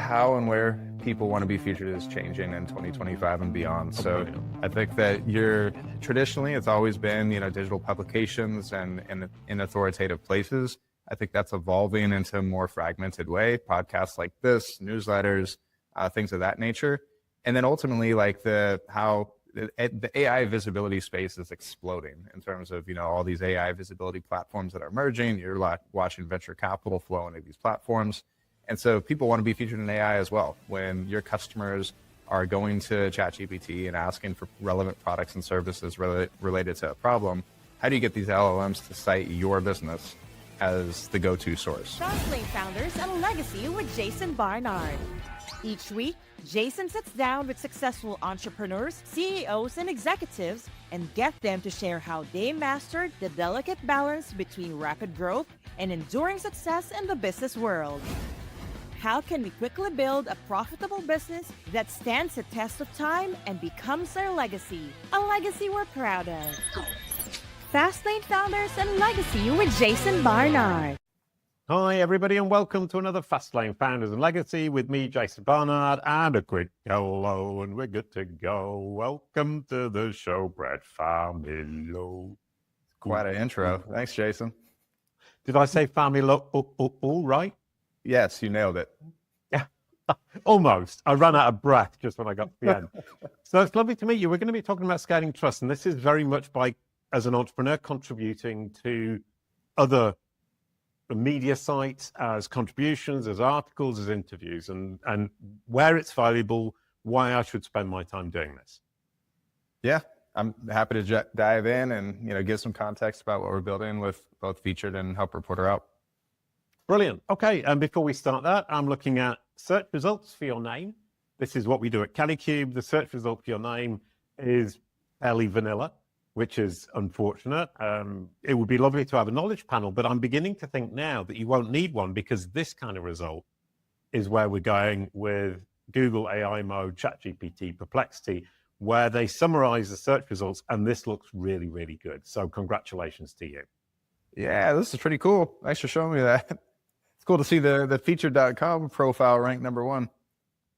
how and where people want to be featured is changing in 2025 and beyond. So I think that traditionally it's always been, digital publications and in authoritative places. I think that's evolving into a more fragmented way, podcasts like this, newsletters, things of that nature. And then ultimately, like how the AI visibility space is exploding in terms of, all these AI visibility platforms that are emerging. You're watching venture capital flow into these platforms. And so people want to be featured in AI as well. When your customers are going to ChatGPT and asking for relevant products and services related to a problem, how do you get these LLMs to cite your business as the go-to source? Fastlane Founders and Legacy with Jason Barnard. Each week, Jason sits down with successful entrepreneurs, CEOs, and executives and get them to share how they mastered the delicate balance between rapid growth and enduring success in the business world. How can we quickly build a profitable business that stands the test of time and becomes our legacy? A legacy we're proud of. Fastlane Founders and Legacy with Jason Barnard. Hi, everybody, and welcome to another Fastlane Founders and Legacy with me, Jason Barnard, and a quick hello, and we're good to go. Welcome to the show, Brett Farmiloe. Quite an intro. Thanks, Jason. Did I say Farmiloe all right? Yes, you nailed it. Yeah, almost. I ran out of breath just when I got to the end. So it's lovely to meet you. We're going to be talking about scaling trust, and this is very much as an entrepreneur, contributing to other media sites as contributions, as articles, as interviews, and where it's valuable, why I should spend my time doing this. Yeah, I'm happy to dive in and give some context about what we're building with both Featured and Help Reporter Out. Brilliant. Okay, and before we start that, I'm looking at search results for your name. This is what we do at Calicube. The search result for your name is fairly vanilla, which is unfortunate. It would be lovely to have a knowledge panel, but I'm beginning to think now that you won't need one, because this kind of result is where we're going with Google AI Mode, ChatGPT, Perplexity, where they summarize the search results, and this looks really, really good. So congratulations to you. Yeah, this is pretty cool. Thanks for showing me that. It's cool to see the featured.com profile ranked #1.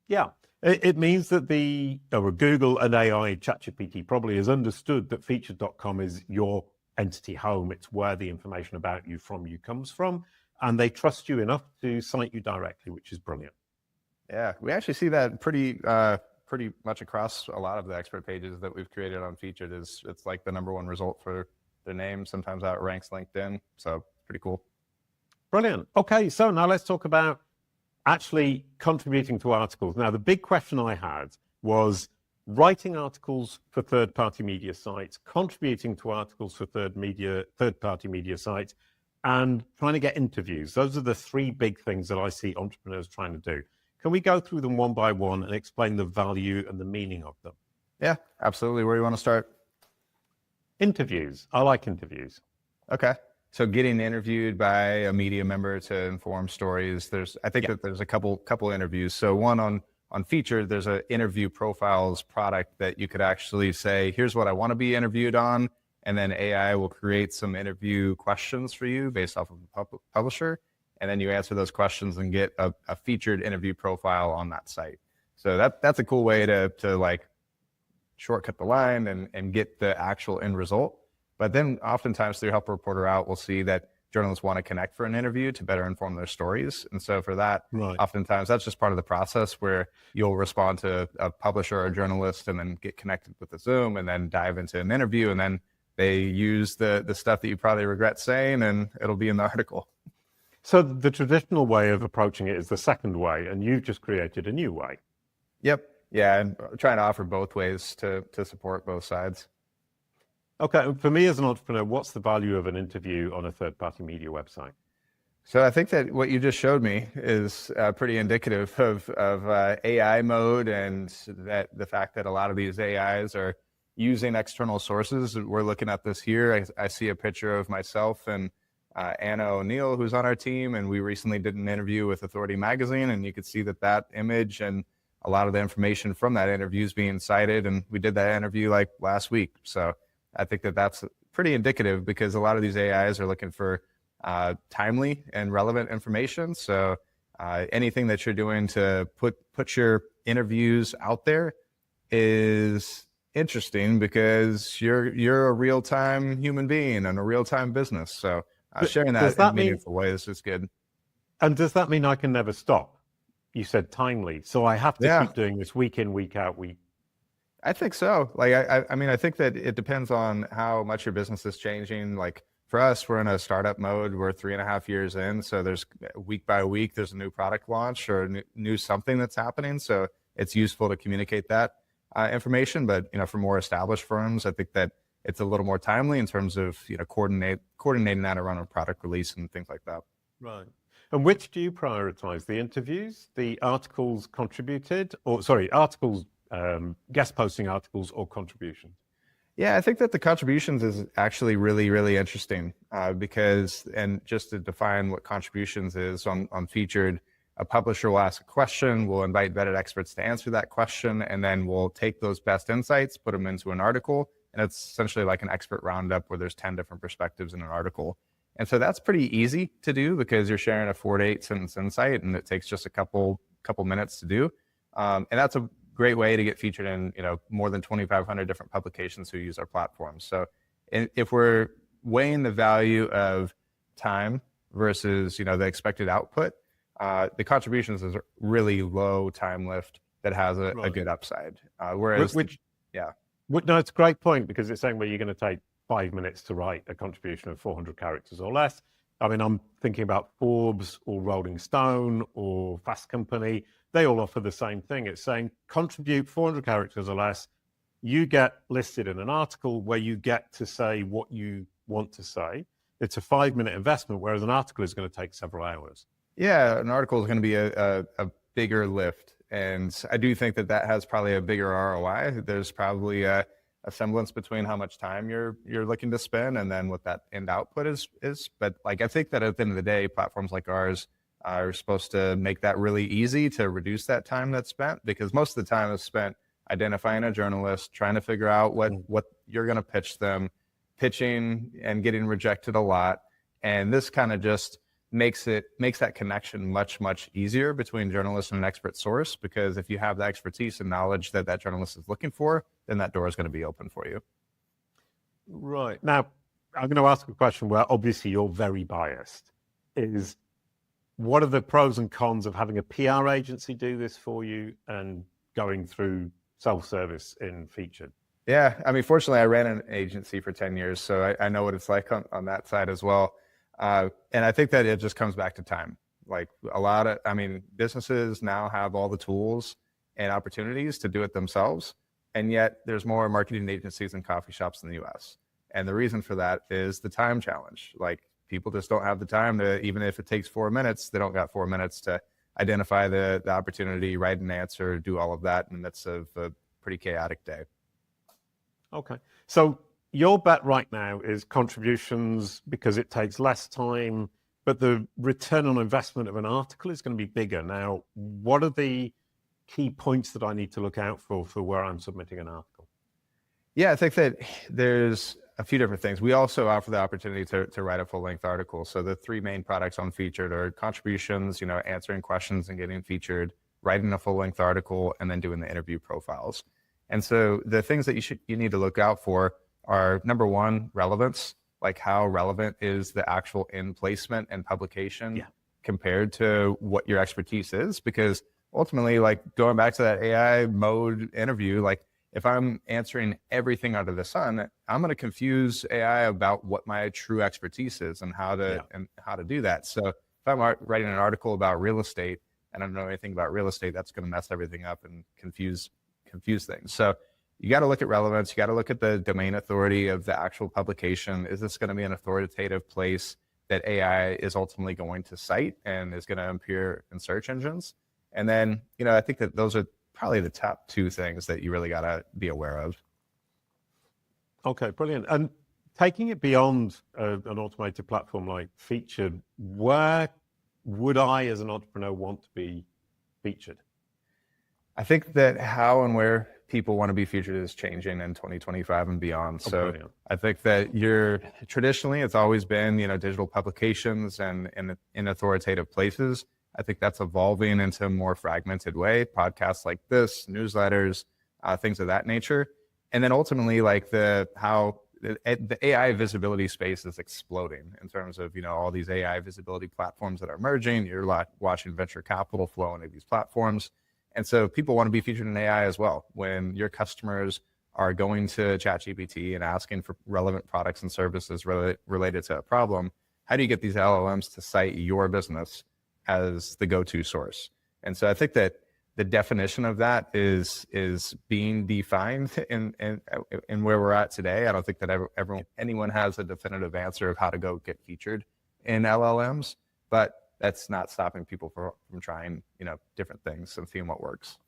Yeah. It means that Google and AI ChatGPT probably has understood that featured.com is your entity home. It's where the information about you comes from, and they trust you enough to cite you directly, which is brilliant. Yeah, we actually see that pretty much across a lot of the expert pages that we've created on Featured. It's like the #1 result for their name. Sometimes outranks LinkedIn, so pretty cool. Brilliant. Okay, so now let's talk about actually contributing to articles. Now, the big question I had was writing articles for third-party media sites, contributing to articles for third-party media sites, and trying to get interviews. Those are the three big things that I see entrepreneurs trying to do. Can we go through them one by one and explain the value and the meaning of them? Yeah, absolutely. Where do you want to start? Interviews. I like interviews. Okay. So getting interviewed by a media member to inform stories. I think that there's a couple interviews. So one on Featured, there's an interview profiles product that you could actually say, here's what I want to be interviewed on. And then AI will create some interview questions for you based off of the publisher. And then you answer those questions and get a featured interview profile on that site. So that's a cool way to like shortcut the line and get the actual end result. But then oftentimes through Help Reporter Out, we'll see that journalists want to connect for an interview to better inform their stories. And so for that, oftentimes that's just part of the process where you'll respond to a publisher or a journalist and then get connected with the Zoom and then dive into an interview. And then they use the stuff that you probably regret saying, and it'll be in the article. So the traditional way of approaching it is the second way, and you've just created a new way. Yep. Yeah, and trying to offer both ways to support both sides. Okay, for me as an entrepreneur, what's the value of an interview on a third-party media website? So I think that what you just showed me is pretty indicative of AI mode, and that the fact that a lot of these AIs are using external sources. We're looking at this here. I see a picture of myself and Anna O'Neill, who's on our team, and we recently did an interview with Authority Magazine, and you could see that image and a lot of the information from that interview is being cited, and we did that interview like last week. So I think that's pretty indicative, because a lot of these AIs are looking for timely and relevant information. So Anything that you're doing to put your interviews out there is interesting because you're a real-time human being and a real-time business. So sharing that in meaningful ways is good. And does that mean I can never stop? You said timely, so I have to keep doing this week in, week out, week. I think so. Like, I mean, I think that it depends on how much your business is changing. Like for us, we're in a startup mode. We're 3.5 years in. So there's week by week, there's a new product launch or new something that's happening. So it's useful to communicate that information. But, for more established firms, I think that it's a little more timely in terms of, coordinating that around a product release and things like that. Right. And which do you prioritize? The interviews, the articles contributed, or sorry, articles, guest posting articles or contributions? Yeah, I think that the contributions is actually really, really interesting because, and just to define what contributions is on Featured, a publisher will ask a question, we'll invite vetted experts to answer that question, and then we'll take those best insights, put them into an article, and it's essentially like an expert roundup where there's 10 different perspectives in an article. And so that's pretty easy to do because you're sharing a 4 to 8 sentence insight and it takes just a couple minutes to do. And that's a great way to get featured in, more than 2,500 different publications who use our platform. So if we're weighing the value of time versus, the expected output, the contributions is a really low time lift that has a good upside. Whereas, no, it's a great point because it's saying where you're going to take 5 minutes to write a contribution of 400 characters or less. I mean, I'm thinking about Forbes or Rolling Stone or Fast Company. They all offer the same thing. It's saying contribute 400 characters or less. You get listed in an article where you get to say what you want to say. It's a 5-minute investment, whereas an article is going to take several hours. Yeah, an article is going to be a bigger lift. And I do think that has probably a bigger ROI. There's probably a semblance between how much time you're looking to spend and then what that end output is. But like, I think that at the end of the day, platforms like ours are supposed to make that really easy to reduce that time that's spent, because most of the time is spent identifying a journalist, trying to figure out what you're going to pitch them, pitching and getting rejected a lot. And this kind of just makes that connection much, much easier between journalist and an expert source, because if you have the expertise and knowledge that journalist is looking for, then that door is going to be open for you. Right. Now, I'm going to ask a question where obviously you're very biased. What are the pros and cons of having a PR agency do this for you and going through self-service in Featured? Yeah, I mean, fortunately, I ran an agency for 10 years, so I know what it's like on that side as well. And I think that it just comes back to time. Like businesses now have all the tools and opportunities to do it themselves. And yet there's more marketing agencies and coffee shops in the US. And the reason for that is the time challenge. Like, people just don't have the time to, even if it takes 4 minutes, they don't got 4 minutes to identify the opportunity, write an answer, do all of that in the midst of a pretty chaotic day. Okay. So your bet right now is contributions because it takes less time, but the return on investment of an article is going to be bigger. Now, what are the key points that I need to look out for where I'm submitting an article? Yeah, I think that there's a few different things. We also offer the opportunity to write a full-length article. So the 3 main products on Featured are contributions, answering questions and getting featured, writing a full-length article, and then doing the interview profiles. And so the things that you need to look out for are, number one, relevance. Like, how relevant is the actual end placement and publication compared to what your expertise is? Because ultimately, like, going back to that AI mode interview, like, if I'm answering everything under the sun, I'm going to confuse AI about what my true expertise is and how to do that. So if I'm writing an article about real estate and I don't know anything about real estate, that's going to mess everything up and confuse things. So you got to look at relevance. You got to look at the domain authority of the actual publication. Is this going to be an authoritative place that AI is ultimately going to cite and is going to appear in search engines? And then, I think that those are probably the top 2 things that you really got to be aware of. Okay, brilliant. And taking it beyond an automated platform like Featured, where would I as an entrepreneur want to be featured? I think that how and where people want to be featured is changing in 2025 and beyond. So I think that traditionally it's always been, digital publications and in authoritative places. I think that's evolving into a more fragmented way. Podcasts like this, newsletters, things of that nature. And then ultimately, like how the AI visibility space is exploding in terms of, all these AI visibility platforms that are emerging. You're watching venture capital flow into these platforms. And so people want to be featured in AI as well. When your customers are going to ChatGPT and asking for relevant products and services related to a problem, how do you get these LLMs to cite your business as the go-to source? And so I think that the definition of that is being defined in where we're at today. I don't think that anyone has a definitive answer of how to go get featured in LLMs, but that's not stopping people from trying, different things and seeing what works.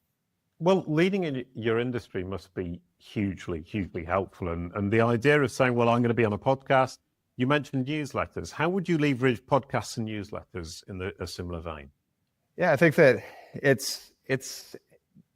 Well, leading in your industry must be hugely, hugely helpful. And the idea of saying, well, I'm going to be on a podcast, you mentioned newsletters. How would you leverage podcasts and newsletters in a similar vein? Yeah, I think that it's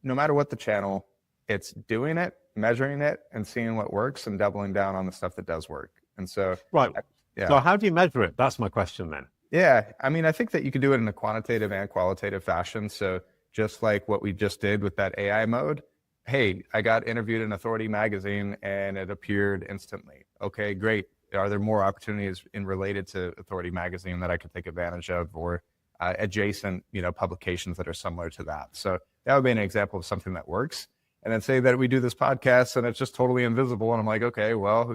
no matter what the channel, it's doing it, measuring it, and seeing what works and doubling down on the stuff that does work. And so, right. Yeah. So how do you measure it? That's my question then. Yeah, I mean, I think that you can do it in a quantitative and qualitative fashion. So just like what we just did with that AI mode, hey, I got interviewed in Authority magazine and it appeared instantly. Okay, great. Are there more opportunities related to Authority magazine that I could take advantage of, or adjacent, publications that are similar to that? So that would be an example of something that works. And then say that we do this podcast and it's just totally invisible. And I'm like, okay, well,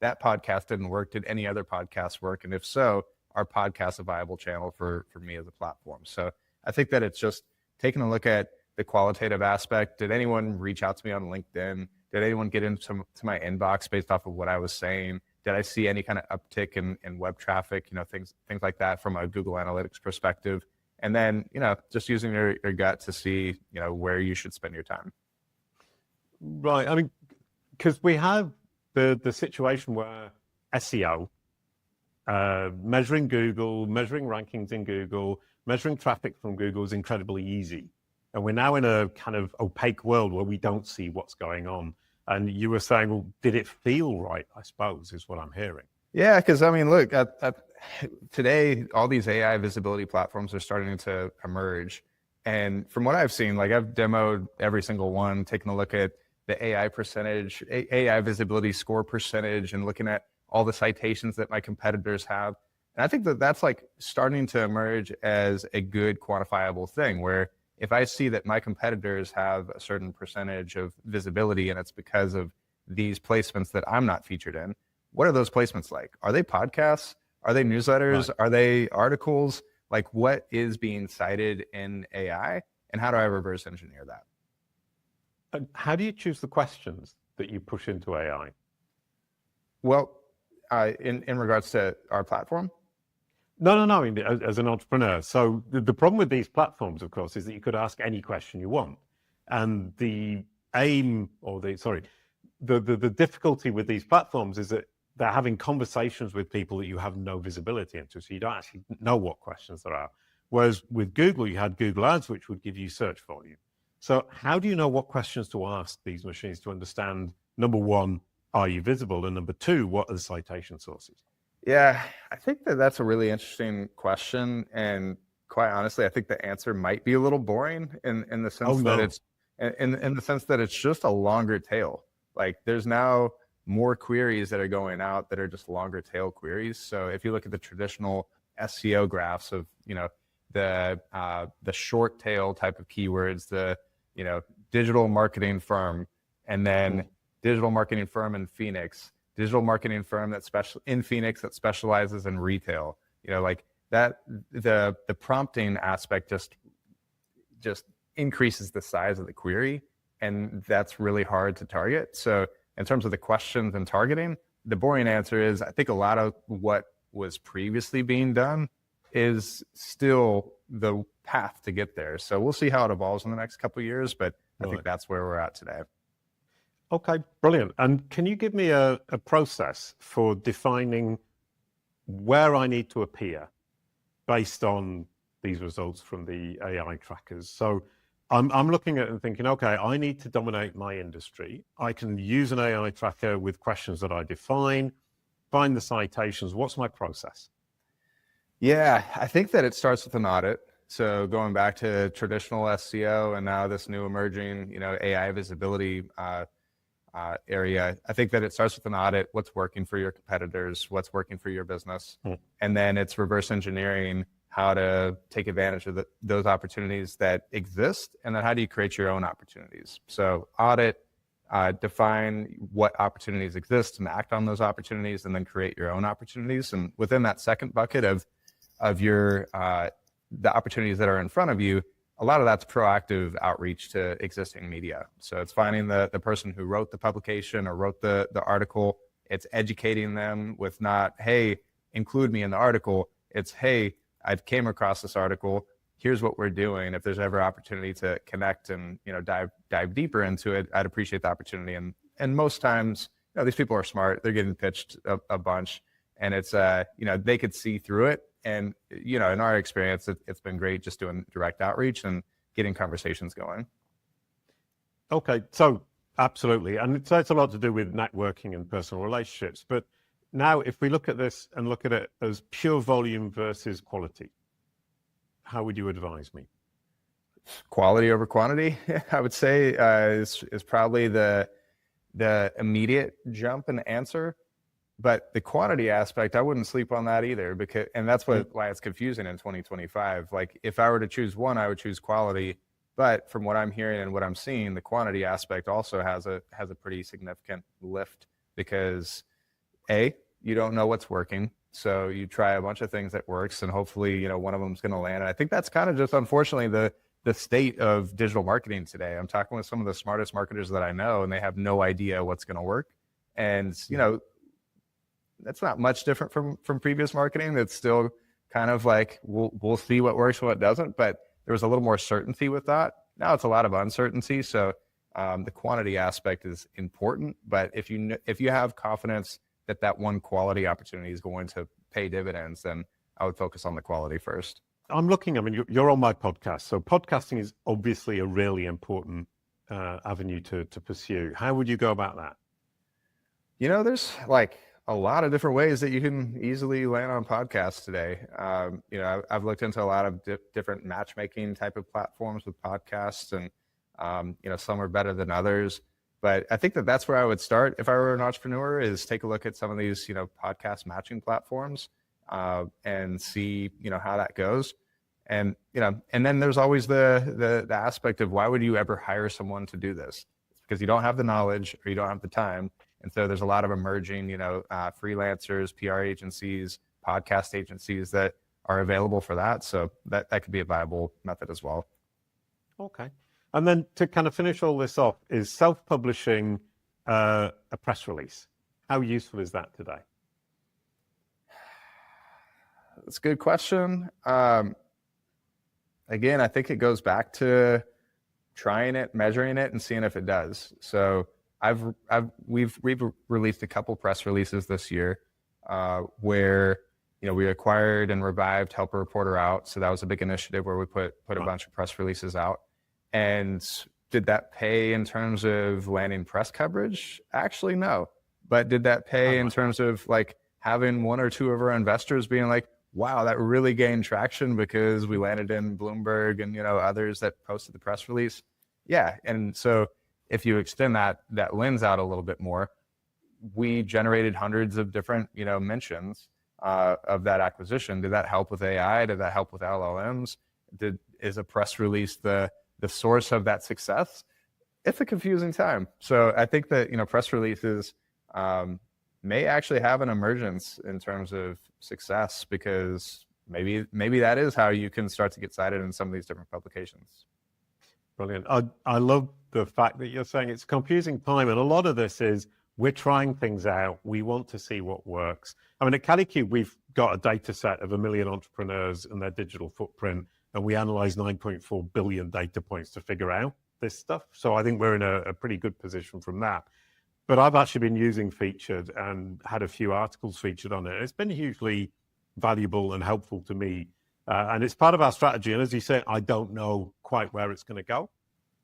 that podcast didn't work. Did any other podcast work? And if so, our podcast a viable channel for me as a platform? So I think that it's just taking a look at the qualitative aspect. Did anyone reach out to me on LinkedIn? Did anyone get into my inbox based off of what I was saying? Did I see any kind of uptick in web traffic? Things like that from a Google Analytics perspective. And then, just using your gut to see, where you should spend your time. Right. I mean, because we have the situation where SEO, measuring Google, measuring rankings in Google, measuring traffic from Google is incredibly easy. And we're now in a kind of opaque world where we don't see what's going on. And you were saying, well, did it feel right, I suppose, is what I'm hearing. Yeah, because, I mean, look, today, all these AI visibility platforms are starting to emerge. And from what I've seen, like I've demoed every single one, taking a look at the AI percentage, AI visibility score percentage, and looking at all the citations that my competitors have. And I think that that's like starting to emerge as a good quantifiable thing, where if I see that my competitors have a certain percentage of visibility and it's because of these placements that I'm not featured in, what are those placements like? Are they podcasts? Are they newsletters? Right. Are they articles? Like, what is being cited in AI, and how do I reverse engineer that? How do you choose the questions that you push into AI? Well, in regards to our platform? No. I mean, as an entrepreneur. So the problem with these platforms, of course, is that you could ask any question you want. And the aim, or the difficulty with these platforms is that they're having conversations with people that you have no visibility into. So you don't actually know what questions there are. Whereas with Google, you had Google Ads, which would give you search volume. So how do you know what questions to ask these machines to understand, number one, are you visible? And number two, what are the citation sources? Yeah, I think that that's a really interesting question. And quite honestly, I think the answer might be a little boring in the sense that it's in the sense that it's just a longer tail. Like there's now more queries that are going out that are just longer tail queries. So if you look at the traditional SEO graphs of, the short tail type of keywords, the, digital marketing firm, and then digital marketing firm in Phoenix, digital marketing firm in Phoenix that specializes in retail, like that, the prompting aspect just increases the size of the query, and that's really hard to target. So in terms of the questions and targeting, the boring answer is I think a lot of what was previously being done is still the path to get there. So we'll see how it evolves in the next couple of years, but I think that's where we're at today. Okay, brilliant. And can you give me a process for defining where I need to appear based on these results from the AI trackers? So I'm looking at it and thinking, okay, I need to dominate my industry. I can use an AI tracker with questions that I define, find the citations. What's my process? Yeah, I think that it starts with an audit. So going back to traditional SEO and now this new emerging, AI visibility area, I think that it starts with an audit. What's working for your competitors? What's working for your business? And then it's reverse engineering how to take advantage of those opportunities that exist. And then how do you create your own opportunities? So audit, define what opportunities exist and act on those opportunities, and then create your own opportunities. And within that second bucket of your the opportunities that are in front of you, a lot of that's proactive outreach to existing media. So it's finding the person who wrote the publication or wrote the article. It's educating them with not, hey, include me in the article. It's, hey, I've came across this article. Here's what we're doing. If there's ever opportunity to connect and dive deeper into it, I'd appreciate the opportunity. And most times, these people are smart. They're getting pitched a bunch, and it's they could see through it. And, in our experience, it's been great just doing direct outreach and getting conversations going. Okay, so absolutely. And so it's a lot to do with networking and personal relationships. But now if we look at this and look at it as pure volume versus quality, how would you advise me? Quality over quantity, I would say, is probably the immediate jump in answer. But the quantity aspect, I wouldn't sleep on that either, and that's why it's confusing in 2025. Like, if I were to choose one, I would choose quality. But from what I'm hearing and what I'm seeing, the quantity aspect also has a pretty significant lift, because you don't know what's working, so you try a bunch of things that works, and hopefully one of them's going to land. And I think that's kind of just, unfortunately, the state of digital marketing today. I'm talking with some of the smartest marketers that I know, and they have no idea what's going to work. And that's not much different from previous marketing. It's still kind of like, we'll see what works and what doesn't, but there was a little more certainty with that. Now it's a lot of uncertainty. So the quantity aspect is important, but if you have confidence that one quality opportunity is going to pay dividends, then I would focus on the quality first. I'm looking, you're on my podcast, so podcasting is obviously a really important avenue to pursue. How would you go about that? There's like a lot of different ways that you can easily land on podcasts today. I've looked into a lot of different matchmaking type of platforms with podcasts, and some are better than others. But I think that's where I would start if I were an entrepreneur, is take a look at some of these podcast matching platforms and see how that goes. And and then there's always the aspect of, why would you ever hire someone to do this? It's because you don't have the knowledge or you don't have the time. And so there's a lot of emerging, freelancers, PR agencies, podcast agencies that are available for that. So that could be a viable method as well. Okay. And then to kind of finish all this off, is self-publishing a press release? How useful is that today? That's a good question. Again, I think it goes back to trying it, measuring it, and seeing if it does. So we've released a couple press releases this year where we acquired and revived Help a Reporter Out. So that was a big initiative where we put a bunch of press releases out. And did that pay in terms of landing press coverage? Actually, no. But did that pay in terms of like having one or two of our investors being like, wow, that really gained traction because we landed in Bloomberg and others that posted the press release? Yeah. And so if you extend that lens out a little bit more, we generated hundreds of different mentions of that acquisition. Did that help with AI? Did that help with LLMs? Is a press release the source of that success? It's a confusing time. So I think that press releases may actually have an emergence in terms of success, because maybe that is how you can start to get cited in some of these different publications. Brilliant. I love the fact that you're saying it's a confusing time, and a lot of this is we're trying things out. We want to see what works. At Kalicube, we've got a data set of 1 million entrepreneurs and their digital footprint, and we analyze 9.4 billion data points to figure out this stuff. So I think we're in a pretty good position from that. But I've actually been using Featured and had a few articles featured on it. It's been hugely valuable and helpful to me. And it's part of our strategy. And as you say, I don't know quite where it's going to go,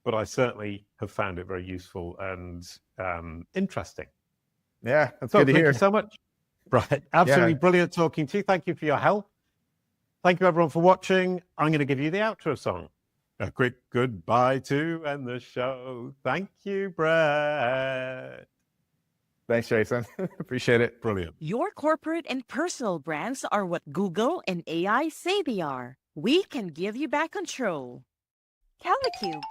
but I certainly have found it very useful and interesting. Yeah, that's good to hear. Thank you so much. Right. Absolutely brilliant talking to you. Thank you for your help. Thank you, everyone, for watching. I'm going to give you the outro song. A quick goodbye to end the show. Thank you, Brett. Thanks, Jason. Appreciate it. Brilliant. Your corporate and personal brands are what Google and AI say they are. We can give you back control. CaliCube.